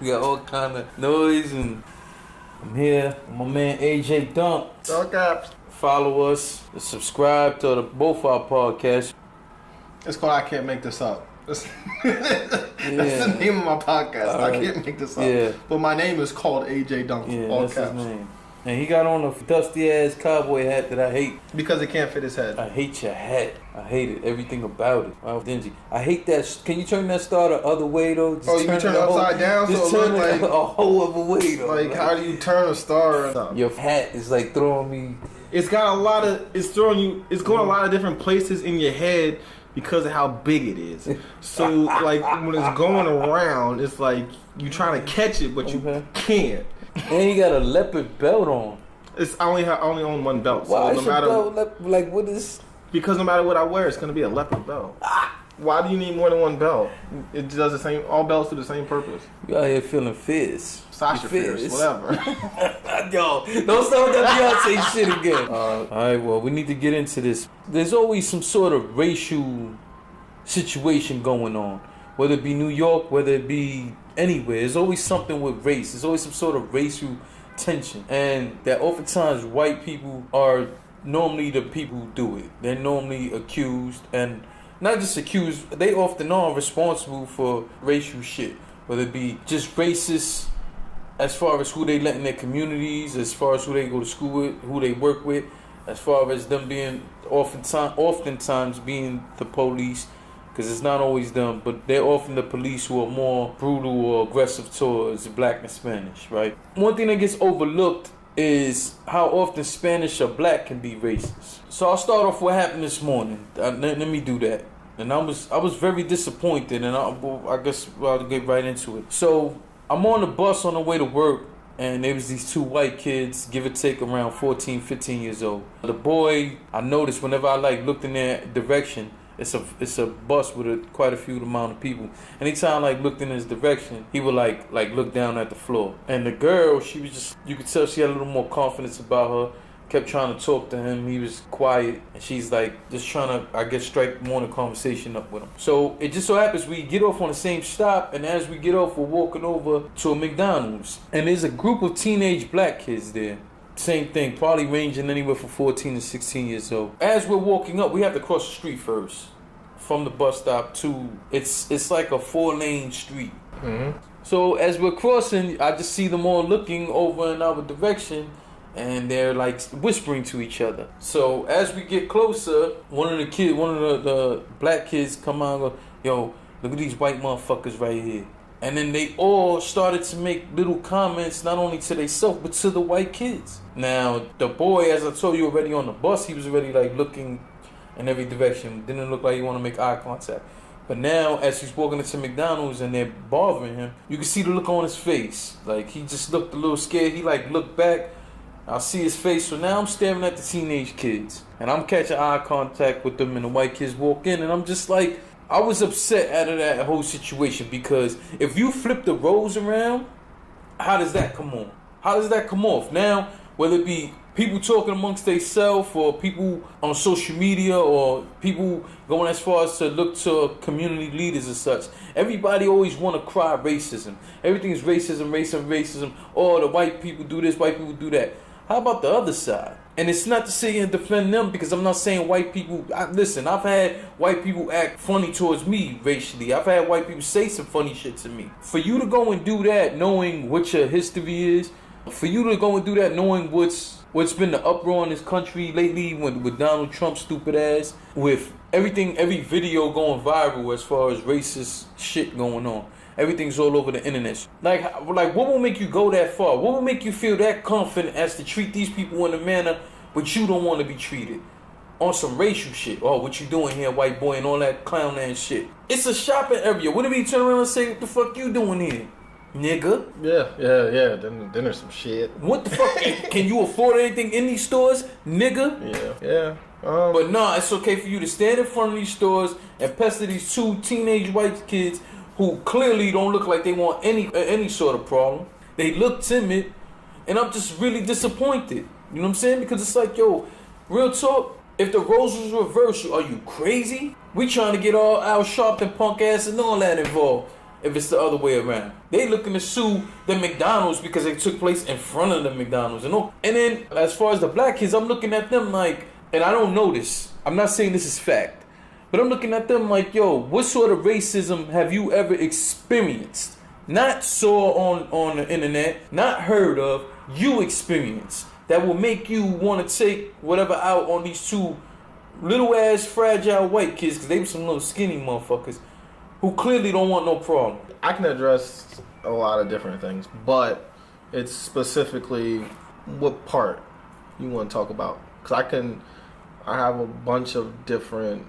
We got all kind of noise, and I'm here with my man AJ Dunk. All caps. Follow us, subscribe to both our podcasts. It's called I Can't Make This Up. That's the name of my podcast. Right. I can't make this up. Yeah. But my name is called AJ Dunk. Yeah, all that's caps. his name. And he got on a dusty ass cowboy hat that I hate. Because it can't fit his head. I hate your hat. I hate it. Everything about it. I'm dingy. I hate that. Can you turn that star the other way though? Just you can turn it upside down so it looks like a whole other way though. Like how do you turn a star? Your hat is like throwing me. It's got a lot of. It's throwing you. It's going a lot of different places in your head because of how big it is. So like when it's going around, it's like you trying to catch it, but you can't. And he got a leopard belt on. I only own one belt. Why so is no matter your belt like what is? Because no matter what I wear, it's gonna be a leopard belt. Why do you need more than one belt? It does the same. All belts do the same purpose. You out here feeling fierce. Sasha Fierce, whatever. Yo, don't start with that Beyonce shit again. All right, well, we need to get into this. There's always some sort of racial situation going on, whether it be New York, whether it be anywhere. There's always something with race. There's always some sort of racial tension, and that oftentimes white people are normally the people who do it. They're normally accused, and not just accused, they often are responsible for racial shit, whether it be just racist as far as who they let in their communities, as far as who they go to school with, who they work with, as far as them being oftentimes being the police, because it's not always them, but they're often the police who are more brutal or aggressive towards black and Spanish, right? One thing that gets overlooked is how often Spanish or black can be racist. So I'll start off what happened this morning. Let me do that. And I was very disappointed, and I guess I'll get right into it. So I'm on the bus on the way to work, and there was these two white kids, give or take around 14, 15 years old. The boy, I noticed whenever I looked in their direction, it's a bus with quite a few amount of people. Anytime I looked in his direction, he would like look down at the floor. And the girl, she was just, you could tell she had a little more confidence about her. Kept trying to talk to him. He was quiet, and she's like just trying to, I guess, strike more of the conversation up with him. So it just so happens we get off on the same stop, and as we get off, we're walking over to a McDonald's, and there's a group of teenage black kids there. Same thing, probably ranging anywhere from 14 to 16 years old. As we're walking up, we have to cross the street first from the bus stop to it's like a 4-lane street. Mm-hmm. So as we're crossing, I just see them all looking over in our direction, and they're like whispering to each other. So as we get closer, one of the black kids come out and go, "Yo, look at these white motherfuckers right here." And then they all started to make little comments, not only to themselves, but to the white kids. Now, the boy, as I told you already on the bus, he was already looking in every direction. Didn't look like he want to make eye contact. But now, as he's walking into McDonald's and they're bothering him, you can see the look on his face. Like, he just looked a little scared. He looked back. I see his face. So now I'm staring at the teenage kids. And I'm catching eye contact with them, and the white kids walk in. And I'm just like, I was upset out of that whole situation, because if you flip the roles around, how does that come on? How does that come off? Now, whether it be people talking amongst themselves, or people on social media, or people going as far as to look to community leaders and such, everybody always want to cry racism. Everything is racism, racism. Oh, the white people do this, white people do that. How about the other side? And it's not to say and defend them, because I'm not saying white people... Listen, I've had white people act funny towards me racially. I've had white people say some funny shit to me. For you to go and do that knowing what your history is, for you to go and do that knowing what's been the uproar in this country lately with Donald Trump's stupid ass, with every video going viral as far as racist shit going on. Everything's all over the internet. Like what will make you go that far? What will make you feel that confident as to treat these people in a manner but you don't want to be treated? On some racial shit. Oh, what you doing here, white boy, and all that clown ass shit. It's a shopping area. What if he turn around and say, what the fuck you doing here, nigga? Yeah. Then there's some shit. What the fuck? Can you afford anything in these stores, nigga? Yeah. But nah, it's okay for you to stand in front of these stores and pester these two teenage white kids who clearly don't look like they want any sort of problem. They look timid, and I'm just really disappointed. You know what I'm saying? Because it's like, yo, real talk, if the roles was reversed, are you crazy? We trying to get all Al Sharpton punk ass and all that involved. if it's the other way around. They looking to sue the McDonald's because it took place in front of the McDonald's. And then as far as the black kids, I'm looking at them like, and I don't know this. I'm not saying this is fact. But I'm looking at them like, yo, what sort of racism have you ever experienced? Not saw on the internet, not heard of, you experienced. That will make you want to take whatever out on these two little ass fragile white kids, because they were some little skinny motherfuckers who clearly don't want no problem. I can address a lot of different things, but it's specifically what part you want to talk about. Because I have a bunch of different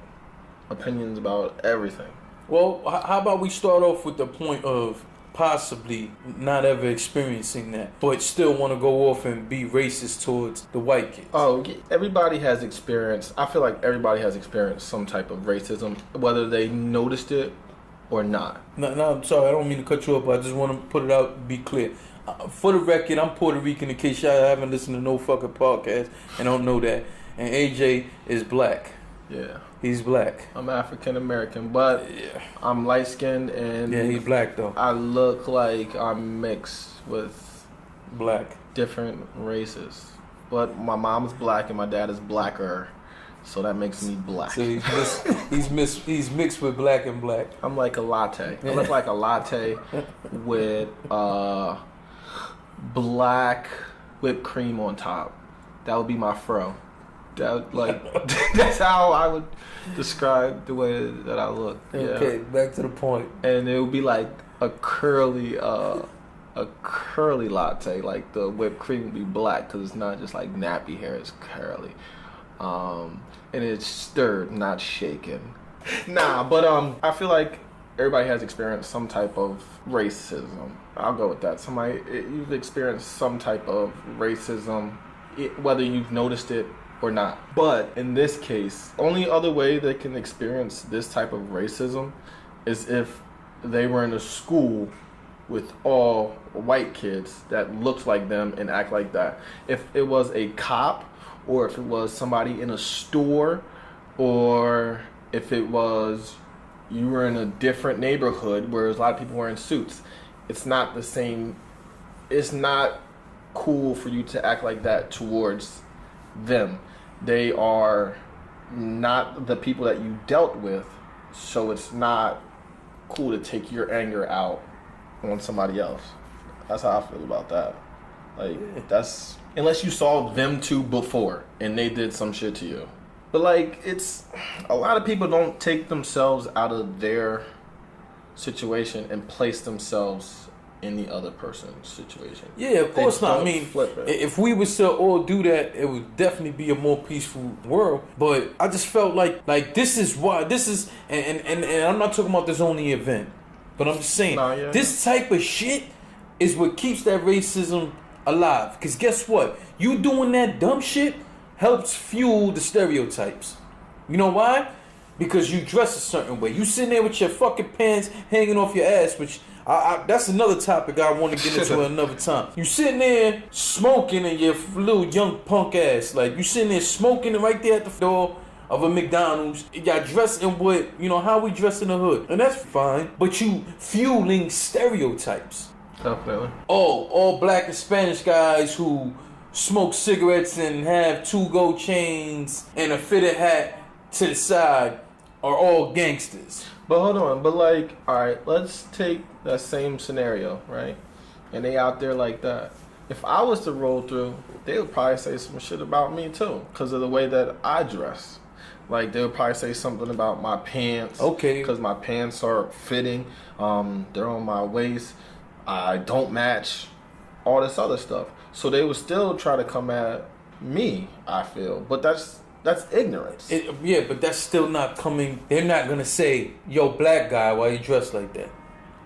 opinions about everything. Well, how about we start off with the point of possibly not ever experiencing that, but still want to go off and be racist towards the white kids. Oh, everybody has experienced, I feel like everybody has experienced some type of racism, whether they noticed it or not. No, I'm sorry, I don't mean to cut you up, but I just want to put it out, be clear. For the record, I'm Puerto Rican, in case y'all haven't listened to no fucking podcast and don't know that. And AJ is black. Yeah. He's black. I'm African American, but yeah. I'm light skinned and yeah, he's black though. I look like I'm mixed with black different races. But my mom's black and my dad is blacker, so that makes me black. So he's mixed with black and black. I'm like a latte. I look like a latte with black whipped cream on top. That would be my fro. That's how I would describe the way that I look. Okay, back to the point. And it would be like a curly latte. Like the whipped cream would be black because it's not just like nappy hair; it's curly. And it's stirred, not shaken. Nah, but I feel like everybody has experienced some type of racism. I'll go with that. You've experienced some type of racism, whether you've noticed it or not. But in this case, only other way they can experience this type of racism is if they were in a school with all white kids that looks like them and act like that. If it was a cop, or if it was somebody in a store, or if it was you were in a different neighborhood where there's a lot of people wearing suits, it's not the same. It's not cool for you to act like that towards them. They are not the people that you dealt with, so it's not cool to take your anger out on somebody else. That's how I feel about that. Like, that's, unless you saw them two before and they did some shit to you. But like, it's, a lot of people don't take themselves out of their situation and place themselves in the other person's situation. Yeah, of course not. I mean, if we was to all do that, it would definitely be a more peaceful world. But I just felt like this is why, this is, and I'm not talking about this only event, but I'm just saying, this type of shit is what keeps that racism alive. Because guess what? You doing that dumb shit helps fuel the stereotypes. You know why? Because you dress a certain way. You sitting there with your fucking pants hanging off your ass, which that's another topic I want to get into another time. You sitting there smoking in your little young punk ass. Like, you sitting there smoking right there at the door of a McDonald's. Y'all dressed in what, how we dress in the hood. And that's fine. But you fueling stereotypes. Definitely. Oh, all black and Spanish guys who smoke cigarettes and have 2 gold chains and a fitted hat to the side are all gangsters. But hold on, but like, alright, let's take that same scenario, right? And they out there like that. If I was to roll through, they would probably say some shit about me too, because of the way that I dress. Like, they would probably say something about my pants. Okay. Because my pants are fitting. They're on my waist. I don't match. All this other stuff. So they would still try to come at me, I feel. But that's ignorance. Yeah, but that's still not coming. They're not going to say, yo, black guy, why you dressed like that?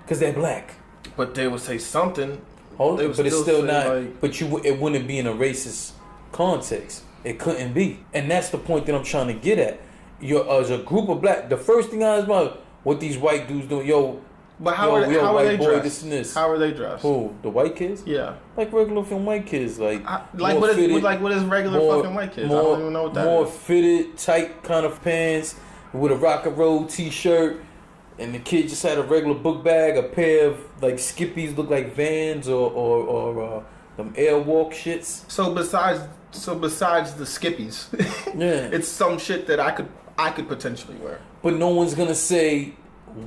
Because they're black. But they would say something. But it's still not. Like, but it wouldn't be in a racist context. It couldn't be. And that's the point that I'm trying to get at. As a group of black, the first thing I was about, what these white dudes doing, but how are they dressed? This and this. How are they dressed? Who? The white kids? Yeah. Like regular fucking white kids. What is regular fucking white kids? I don't even know what that is. More fitted, tight kind of pants with a rock and roll t-shirt. and the kid just had a regular book bag, a pair of like Skippies look like Vans or them Airwalk shits. So besides the Skippies, Yeah, it's some shit that I could potentially wear. but no one's gonna say.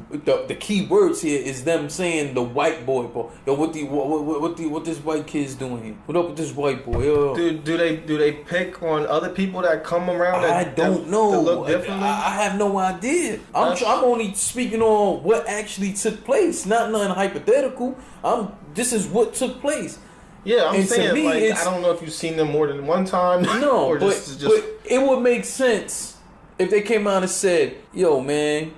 The key words here is them saying the white boy, bro. Yo, what this white kid's doing here? What up with this white boy? Yo. Do they pick on other people that come around? I don't know. That look differently? I have no idea. I'm only speaking on what actually took place, not nothing hypothetical. This is what took place. Yeah, I'm And to saying, me, like, I don't know if you've seen them more than one time. No, or but just it would make sense if they came out and said, "Yo, man,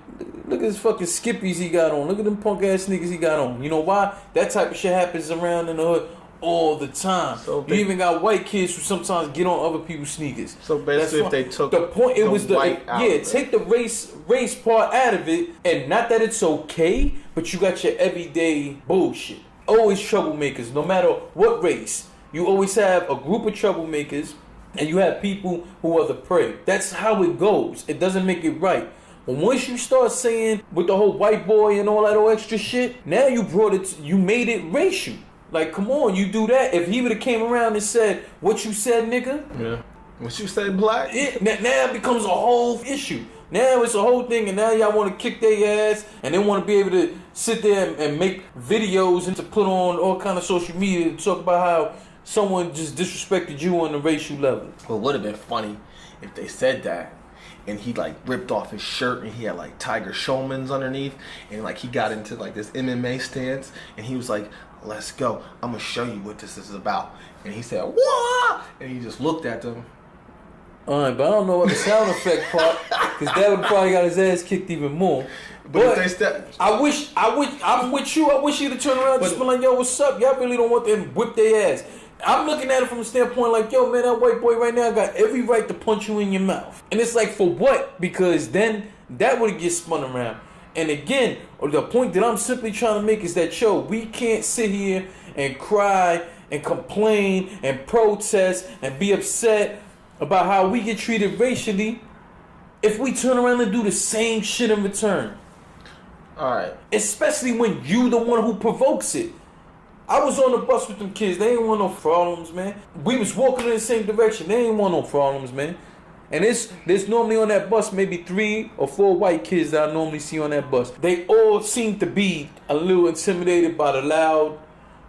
look at this fucking Skippies he got on. Look at them punk ass niggas he got on." You know why? That type of shit happens around in the hood all the time. So you even got white kids who sometimes get on other people's sneakers. So basically, if they took the point, it was white out of it. take the race part out of it, and not that it's okay, but you got your everyday bullshit. Always troublemakers, no matter what race. You always have a group of troublemakers, and you have people who are the prey. That's how it goes. It doesn't make it right. But once you start saying with the whole white boy and all that old extra shit, now you made it racial. Like, come on, you do that. If he would have came around and said, "What you said, nigga?" Yeah. What you said, black? Now it becomes a whole issue. Now it's a whole thing, and now y'all want to kick their ass, and they want to be able to sit there and make videos and to put on all kind of social media to talk about how someone just disrespected you on the racial level. Well, it would have been funny if they said that, and he like ripped off his shirt, and he had like Tiger Showman's underneath, and like he got into like this MMA stance, and he was like, "Let's go, I'm gonna show you what this is about." And he said, "What?" And he just looked at them. Alright, but I don't know what the sound effect part, because that would probably got his ass kicked even more. But if they step, I'm with you. I wish you to turn around and just be like, "Yo, what's up?" Y'all really don't want them to whip their ass. I'm looking at it from a standpoint like, "Yo, man, that white boy right now got every right to punch you in your mouth." And it's like, for what? Because then that would get spun around. And again, the point that I'm simply trying to make is that, yo, we can't sit here and cry and complain and protest and be upset about how we get treated racially if we turn around and do the same shit in return. alright. Especially when you the one who provokes it. I was on the bus with them kids. They ain't want no problems, man. We was walking in the same direction. They ain't want no problems, man. And there's normally on that bus maybe 3 or 4 white kids that I normally see on that bus. They all seem to be a little intimidated by the loud.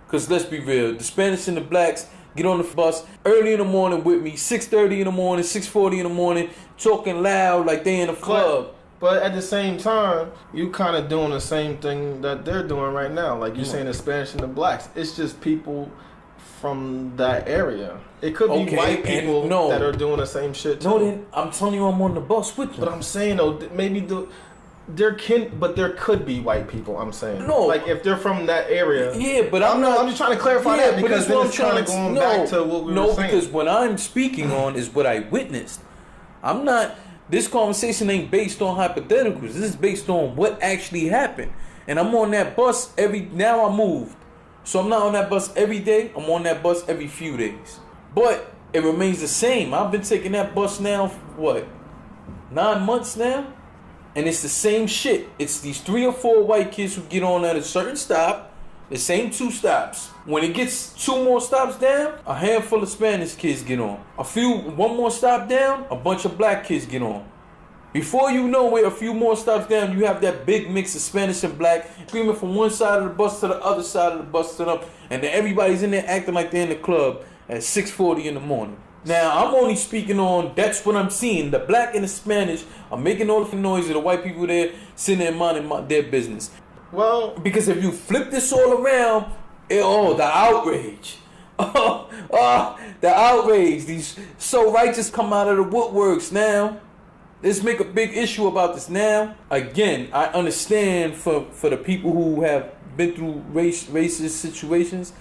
Because let's be real, the Spanish and the blacks get on the bus early in the morning with me, 6:30 in the morning, 6:40 in the morning, talking loud like they in a club. But at the same time, you kind of doing the same thing that they're doing right now. Like you're saying the Spanish and the blacks. It's just people from that area. It could be white people that are doing the same shit too. No, then I'm telling you, I'm on the bus with them. But I'm saying though, maybe there could be white people. I'm saying like if they're from that area. Yeah, but I'm just trying to clarify that because then it's kind of going back to what we were saying. No, because what I'm speaking on is what I witnessed. I'm not. This conversation ain't based on hypotheticals. This is based on what actually happened. And I'm on that bus now I moved. So I'm not on that bus every day. I'm on that bus every few days. But it remains the same. I've been taking that bus now for 9 months now? And it's the same shit. It's these 3 or 4 white kids who get on at a certain stop, the same 2 stops. When it gets 2 more stops down, a handful of Spanish kids get on. 1 more stop down, a bunch of black kids get on. Before you know it, a few more stops down, you have that big mix of Spanish and black screaming from one side of the bus to the other side of the bus to them, and then everybody's in there acting like they're in the club at 6:40 in the morning. Now, I'm only speaking on, that's what I'm seeing. The black and the Spanish are making all the noise of the white people there sitting there minding their business. Well, because if you flip this all around, the outrage. The outrage. These so righteous come out of the woodworks now. Let's make a big issue about this now. Again, I understand for the people who have been through racist situations,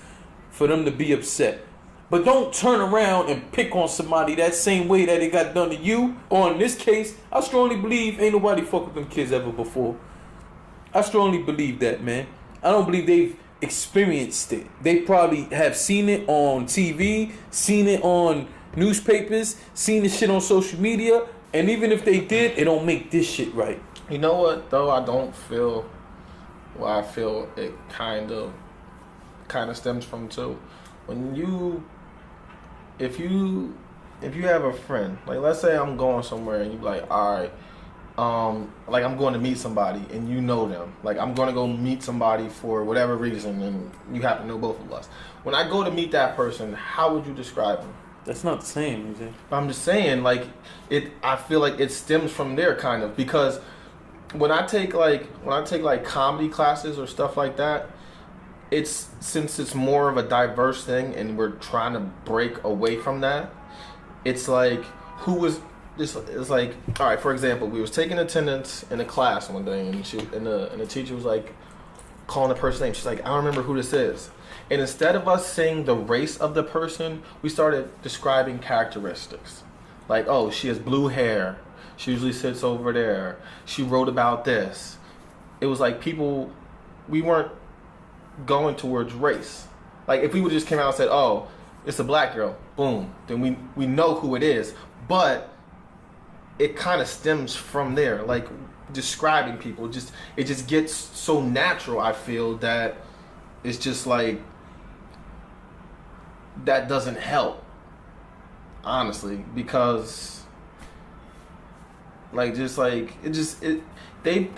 for them to be upset. But don't turn around and pick on somebody that same way that it got done to you. Or in this case, I strongly believe ain't nobody fucked with them kids ever before. I strongly believe that, man. I don't believe they've experienced it. They probably have seen it on TV, seen it on newspapers, seen this shit on social media. And even if they did, it don't make this shit right. You know what though? I don't feel. Well, I feel it kind of stems from too. When you, if you have a friend, like let's say I'm going somewhere and you like, all right, like I'm going to meet somebody and you know them. Like I'm going to go meet somebody for whatever reason and you happen to know both of us. When I go to meet that person, how would you describe them? That's not the same, is it? I'm just saying, like it. I feel like it stems from there, kind of, because when I take comedy classes or stuff like that, since it's more of a diverse thing and we're trying to break away from that. It's like it's like, all right, for example, we was taking attendance in a class one day and the teacher was like calling the person's name. She's like, I don't remember who this is. And instead of us saying the race of the person, we started describing characteristics. Like, oh, she has blue hair. She usually sits over there. She wrote about this. It was like we weren't going towards race. Like if we would just came out and said, oh, it's a black girl, boom, then we know who it is. But it kind of stems from there. Like describing people, it just gets so natural, I feel, that it's just like that doesn't help, honestly, because like they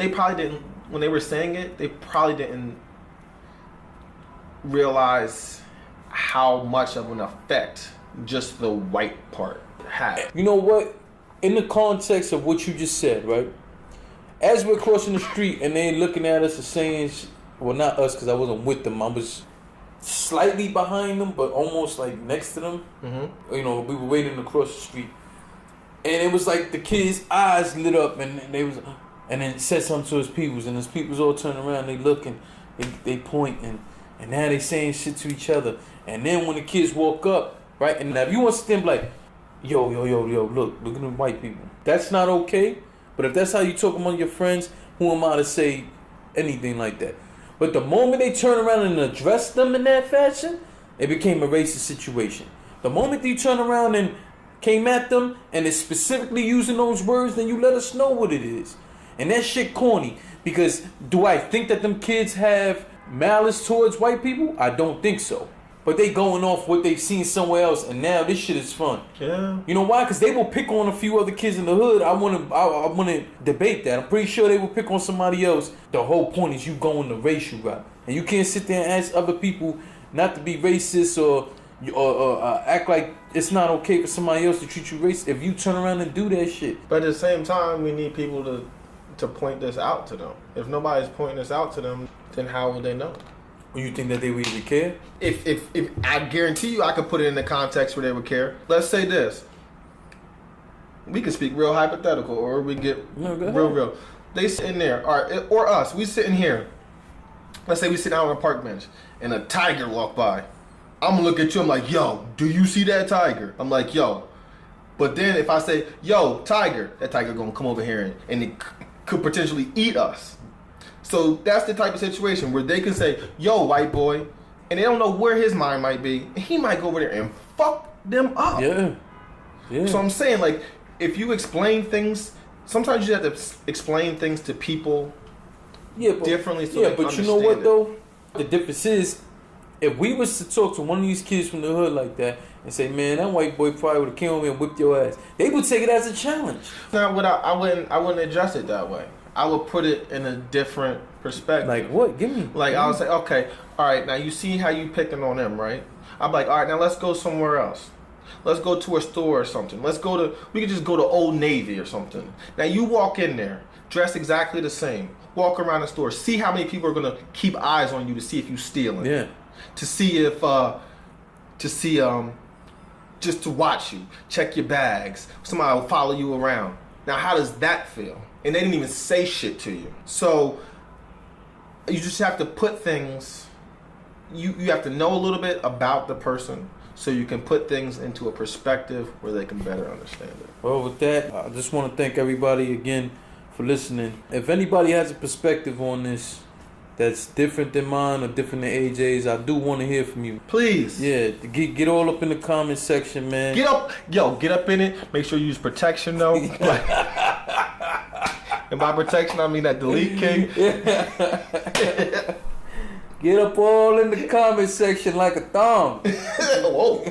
probably didn't, when they were saying it, they probably didn't realize how much of an effect just the white part had. You know what? In the context of what you just said, right? As we're crossing the street and they looking at us and saying, well, not us because I wasn't with them. I was slightly behind them, but almost like next to them. Mm-hmm. You know, we were waiting to cross the street. And it was like the kid's eyes lit up and then said something to his peoples. And his peoples all turn around, they look and they point and now they saying shit to each other. And then when the kids walk up, right? And now if you want to stand like, yo, look at them white people. That's not okay. But if that's how you talk among your friends, who am I to say anything like that? But the moment they turn around and address them in that fashion, it became a racist situation. The moment you turn around and came at them and it's specifically using those words, then you let us know what it is. And that shit corny. Because do I think that them kids have malice towards white people? I don't think so. But they going off what they've seen somewhere else, and now this shit is fun. Yeah. You know why? Because they will pick on a few other kids in the hood. I wanna debate that. I'm pretty sure they will pick on somebody else. The whole point is you going the racial route, and you can't sit there and ask other people not to be racist or act like it's not okay for somebody else to treat you racist if you turn around and do that shit. But at the same time, we need people to point this out to them. If nobody's pointing this out to them, then how will they know? Well, you think that they would even care? If I guarantee you, I could put it in the context where they would care. Let's say this. We can speak real hypothetical, or we get real. They sitting there, or us. We sitting here. Let's say we sit down on a park bench, and a tiger walk by. I'm gonna look at you. I'm like, yo, do you see that tiger? I'm like, yo. But then if I say, yo, tiger, that tiger gonna come over here and it could potentially eat us. So that's the type of situation where they can say, yo, white boy, and they don't know where his mind might be. He might go over there and fuck them up. Yeah. So I'm saying, like, if you explain things, sometimes you have to explain things to people differently. So they but you know what, though? The difference is, if we was to talk to one of these kids from the hood like that and say, man, that white boy probably would have came over and whipped your ass, they would take it as a challenge. Now, I wouldn't address it that way. I would put it in a different perspective. Like what? Give me. Like I would say, okay, all right, now you see how you picking on them, right? I'm like, all right, now let's go somewhere else. Let's go to a store or something. We could just go to Old Navy or something. Now you walk in there, dressed exactly the same. Walk around the store. See how many people are gonna keep eyes on you to see if you stealing. Yeah. To see if just to watch you, check your bags. Somebody will follow you around. Now how does that feel? And they didn't even say shit to you. So you just have to put things, you have to know a little bit about the person so you can put things into a perspective where they can better understand it. Well, with that, I just want to thank everybody again for listening. If anybody has a perspective on this that's different than mine or different than AJ's, I do want to hear from you. Please. Yeah, get all up in the comment section, man. Get up in it. Make sure you use protection, though. And by protection, I mean that delete king. Get up all in the comment section like a thumb. Whoa.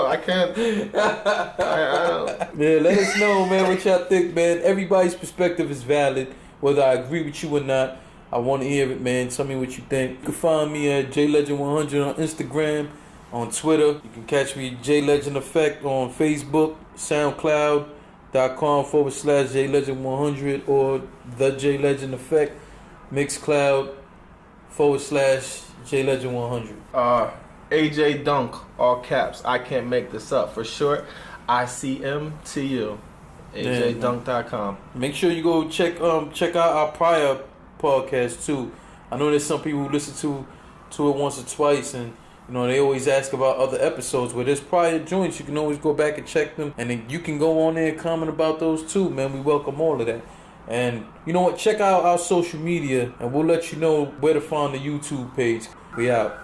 I can't. I don't. Yeah, let us know, man, what y'all think, man. Everybody's perspective is valid, whether I agree with you or not. I want to hear it, man. Tell me what you think. You can find me at JLEGEND100 on Instagram, on Twitter. You can catch me at JLEGEND EFFECT on Facebook, SoundCloud.com/JLEGEND100 or the JLEGEND EFFECT, Mixcloud/JLEGEND100. AJ Dunk, all caps. I can't make this up. For short, ICMTU. AJDunk.com. Make sure you go check out our prior podcast too. I know there's some people who listen to it once or twice, and you know they always ask about other episodes. But there's prior joints, you can always go back and check them, and then you can go on there and comment about those too, man. We welcome all of that. And you know what? Check out our social media, and we'll let you know where to find the YouTube page. We out.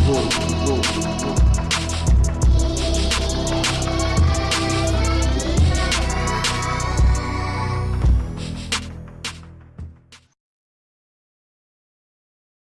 Whoa.